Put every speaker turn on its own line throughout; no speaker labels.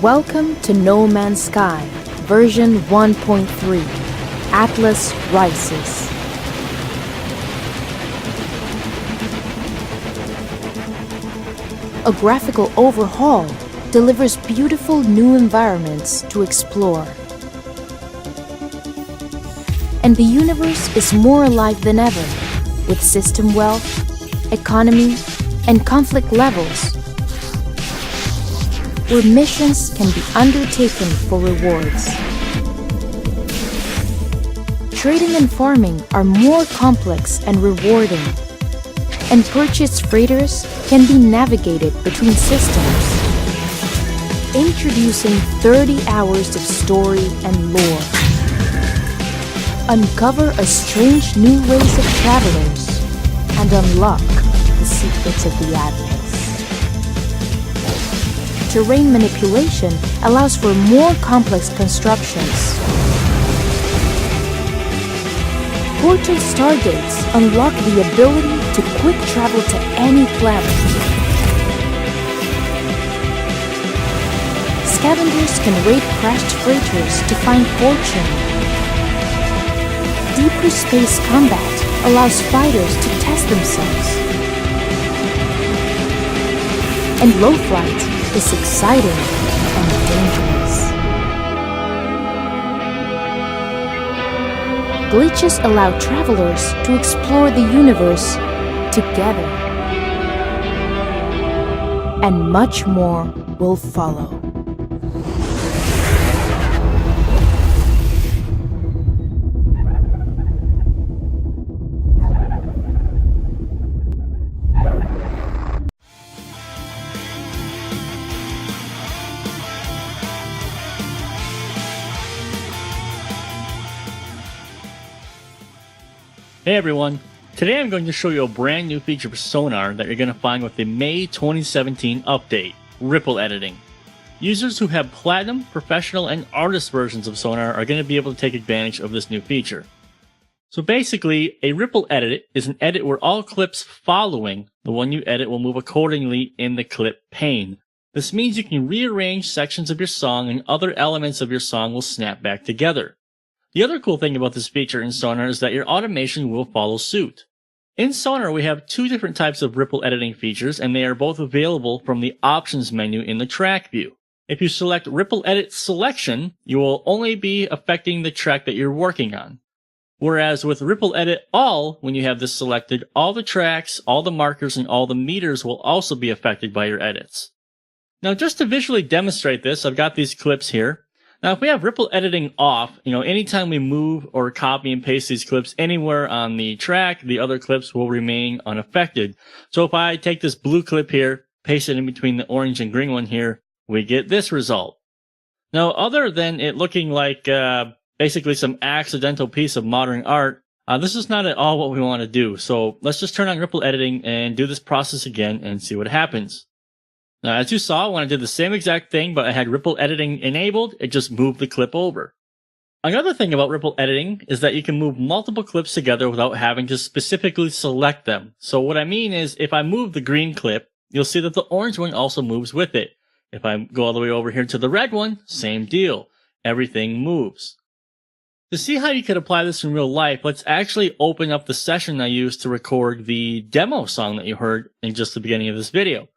Welcome to No Man's Sky, version 1.3, Atlas Rises. A graphical overhaul delivers beautiful new environments to explore. And the universe is more alive than ever, with system wealth, economy, and conflict levels, where missions can be undertaken for rewards. Trading and farming are more complex and rewarding, and purchased freighters can be navigated between systems. Introducing 30 hours of story and lore. Uncover a strange new race of travelers and unlock the secrets of the Atlas. Terrain manipulation allows for more complex constructions. Portal stargates unlock the ability to quick travel to any planet. Scavengers can raid crashed freighters to find fortune. Deeper space combat allows fighters to test themselves. And low flight is exciting and dangerous. Glitches allow travelers to explore the universe together. And much more will follow.
Hey everyone, today I'm going to show you a brand new feature for SONAR that you're going to find with the May 2017 update, Ripple Editing. Users who have Platinum, Professional, and Artist versions of SONAR are going to be able to take advantage of this new feature. So basically, a Ripple Edit is an edit where all clips following the one you edit will move accordingly in the clip pane. This means you can rearrange sections of your song and other elements of your song will snap back together. The other cool thing about this feature in SONAR is that your automation will follow suit. In SONAR, we have two different types of ripple editing features, and they are both available from the options menu in the track view. If you select Ripple Edit Selection, you will only be affecting the track that you're working on. Whereas with Ripple Edit All, when you have this selected, all the tracks, all the markers, and all the meters will also be affected by your edits. Now just to visually demonstrate this, I've got these clips here. Now, if we have ripple editing off, anytime we move or copy and paste these clips anywhere on the track, the other clips will remain unaffected. So if I take this blue clip here, paste it in between the orange and green one here, we get this result. Now, other than it looking like basically some accidental piece of modern art, this is not at all what we want to do. So let's just turn on ripple editing and do this process again and see what happens. Now, as you saw, when I did the same exact thing, but I had ripple editing enabled, it just moved the clip over. Another thing about ripple editing is that you can move multiple clips together without having to specifically select them. So what I mean is, if I move the green clip, you'll see that the orange one also moves with it. If I go all the way over here to the red one, same deal. Everything moves. To see how you could apply this in real life, let's actually open up the session I used to record the demo song that you heard in just the beginning of this video.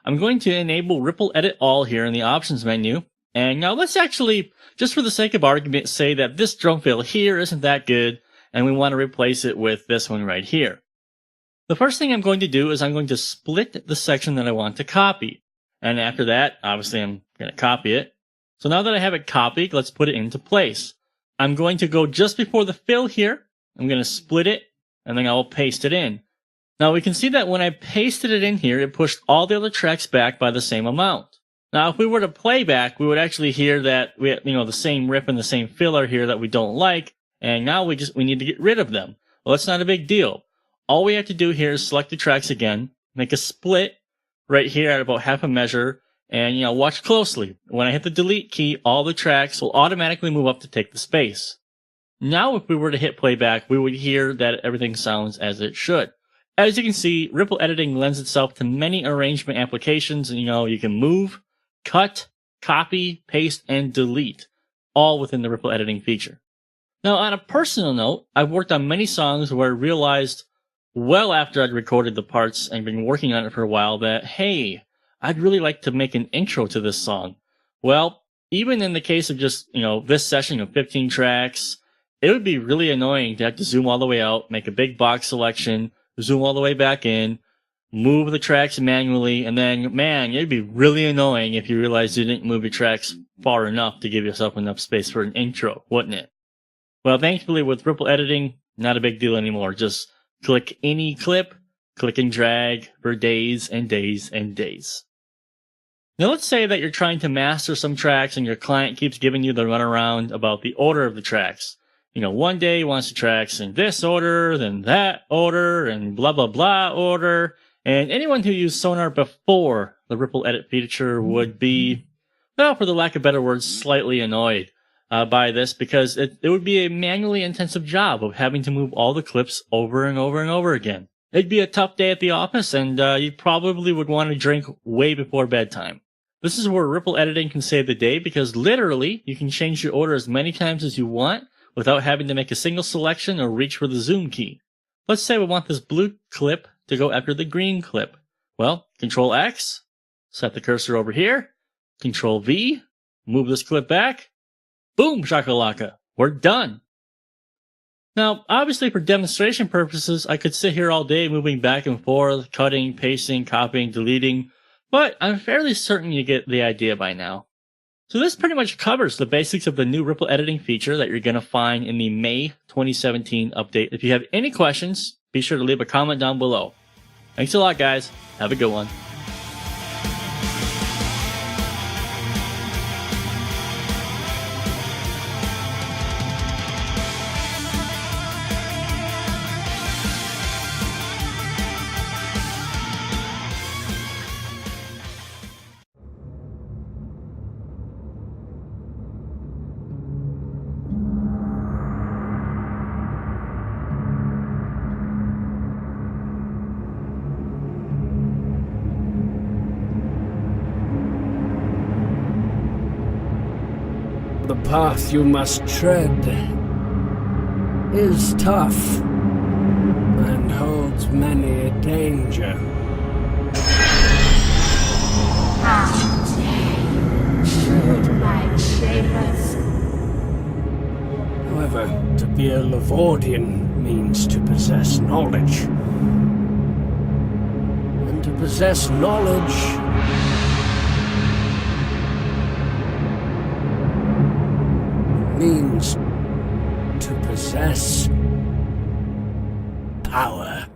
I'm going to enable Ripple Edit All here in the options menu. And now let's actually, just for the sake of argument, say that this drum fill here isn't that good, and we want to replace it with this one right here. The first thing I'm going to do is I'm going to split the section that I want to copy. And after that, obviously I'm going to copy it. So now that I have it copied, let's put it into place. I'm going to go just before the fill here. I'm going to split it, and then I will paste it in. Now we can see that when I pasted it in here, it pushed all the other tracks back by the same amount. Now if we were to play back, we would actually hear that we have, the same rip and the same filler here that we don't like, and now we need to get rid of them. Well, that's not a big deal. All we have to do here is select the tracks again, make a split right here at about half a measure, and watch closely. When I hit the delete key, all the tracks will automatically move up to take the space. Now if we were to hit playback, we would hear that everything sounds as it should. As you can see, ripple editing lends itself to many arrangement applications, and you can move, cut, copy, paste, and delete, all within the ripple editing feature. Now, on a personal note, I've worked on many songs where I realized well after I'd recorded the parts and been working on it for a while that, hey, I'd really like to make an intro to this song. Well, even in the case of just, this session of 15 tracks, it would be really annoying to have to zoom all the way out, make a big box selection, zoom all the way back in, move the tracks manually, and then, man, it'd be really annoying if you realized you didn't move your tracks far enough to give yourself enough space for an intro, wouldn't it? Well, thankfully with ripple editing, not a big deal anymore. Just click any clip, click and drag for days and days and days. Now let's say that you're trying to master some tracks and your client keeps giving you the runaround about the order of the tracks. One day he wants the tracks in this order, then that order, and blah blah blah order. And anyone who used SONAR before the ripple edit feature would be, well, for the lack of better words, slightly annoyed by this, because it would be a manually intensive job of having to move all the clips over and over and over again. It'd be a tough day at the office, and you probably would want to drink way before bedtime. This is where ripple editing can save the day, because literally you can change your order as many times as you want without having to make a single selection or reach for the zoom key. Let's say we want this blue clip to go after the green clip. Well, Control X, set the cursor over here, Control V, move this clip back, boom, shakalaka, we're done. Now, obviously for demonstration purposes, I could sit here all day moving back and forth, cutting, pasting, copying, deleting, but I'm fairly certain you get the idea by now. So this pretty much covers the basics of the new ripple editing feature that you're going to find in the May 2017 update. If you have any questions, be sure to leave a comment down below. Thanks a lot, guys. Have a good one.
The path you must tread is tough and holds many a danger.
How dare you intrude my chambers?
However, to be a Levordian means to possess knowledge. And to possess knowledge means to possess power.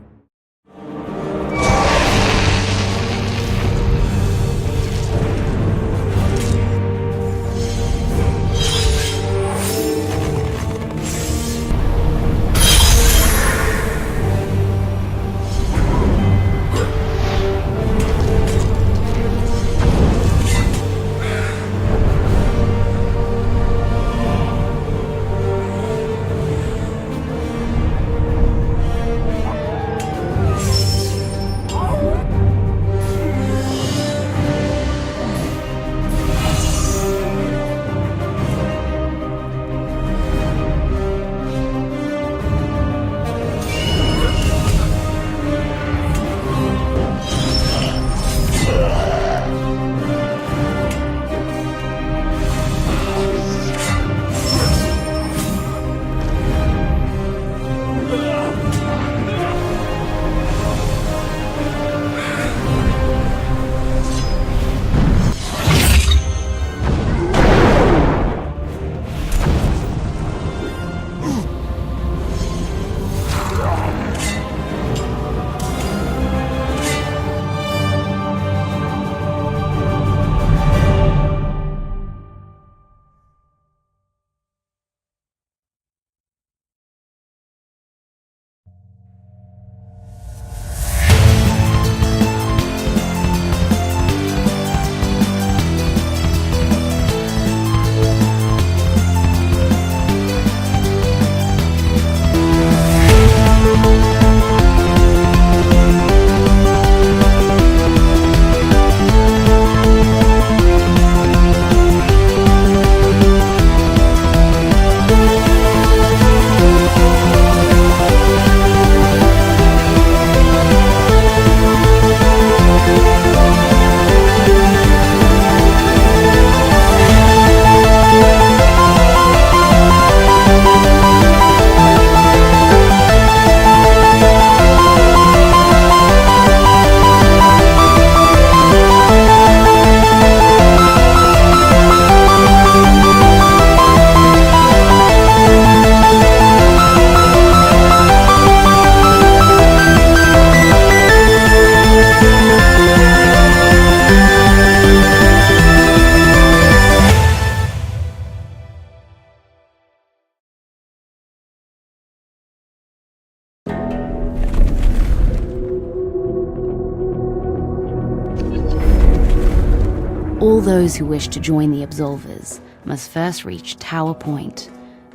All those who wish to join the Absolvers must first reach Tower Point,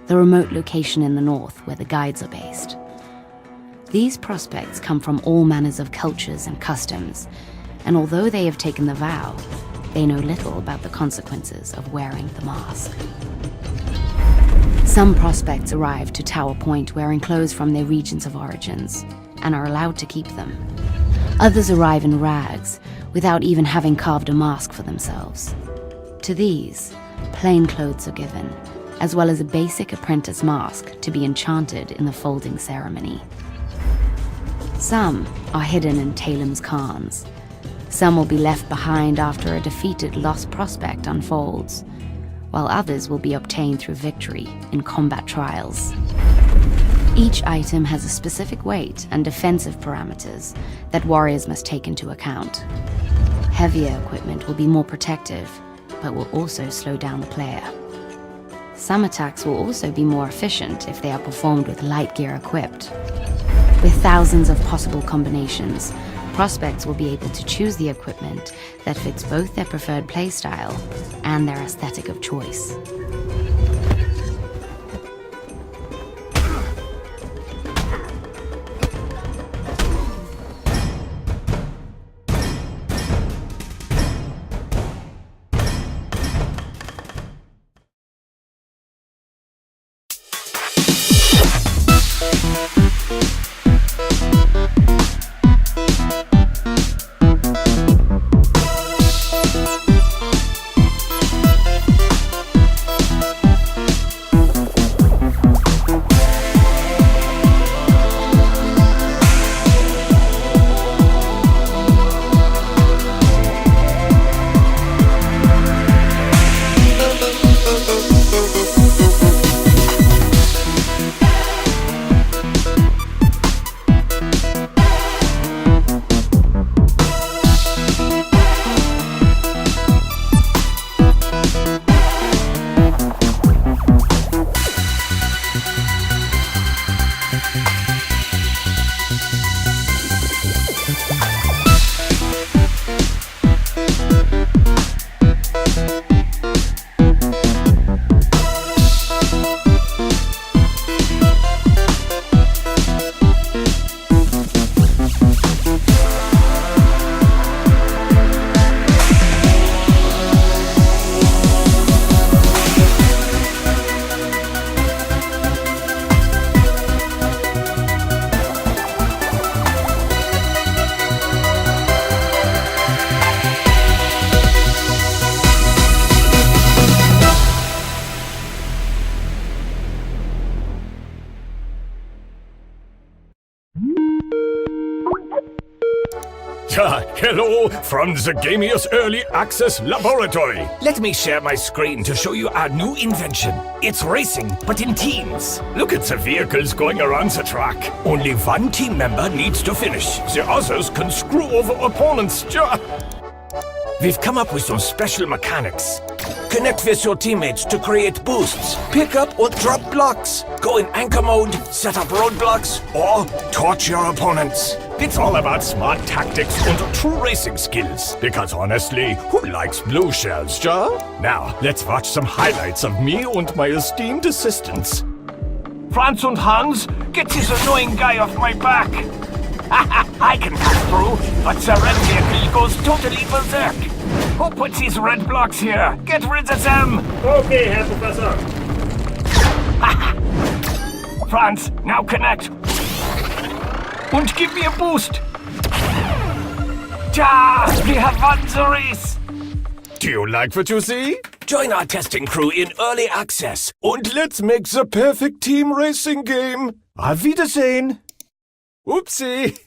the remote location in the north where the guides are based. These prospects come from all manners of cultures and customs, and although they have taken the vow, they know little about the consequences of wearing the mask. Some prospects arrive to Tower Point wearing clothes from their regions of origins, and are allowed to keep them. Others arrive in rags, without even having carved a mask for themselves. To these, plain clothes are given, as well as a basic apprentice mask to be enchanted in the folding ceremony. Some are hidden in Talem's Khans. Some will be left behind after a defeated lost prospect unfolds, while others will be obtained through victory in combat trials. Each item has a specific weight and defensive parameters that warriors must take into account. Heavier equipment will be more protective, but will also slow down the player. Some attacks will also be more efficient if they are performed with light gear equipped. With thousands of possible combinations, prospects will be able to choose the equipment that fits both their preferred playstyle and their aesthetic of choice.
Hello from the Gamius Early Access Laboratory. Let me share my screen to show you our new invention. It's racing, but in teams. Look at the vehicles going around the track. Only one team member needs to finish. The others can screw over opponents. We've come up with some special mechanics. Connect with your teammates to create boosts. Pick up or drop blocks. Go in anchor mode, set up roadblocks, or torch your opponents. It's all about smart tactics and true racing skills. Because honestly, who likes blue shells, ja? Now, let's watch some highlights of me and my esteemed assistants. Franz and Hans, get this annoying guy off my back. I can pass through, but the red vehicle goes totally berserk. Who put these red blocks here? Get rid of them!
Okay, Herr Professor.
Franz, now connect. And give me a boost. We have won the race. Do you like what you see? Join our testing crew in early access. And let's make the perfect team racing game. Auf Wiedersehen. Oopsie.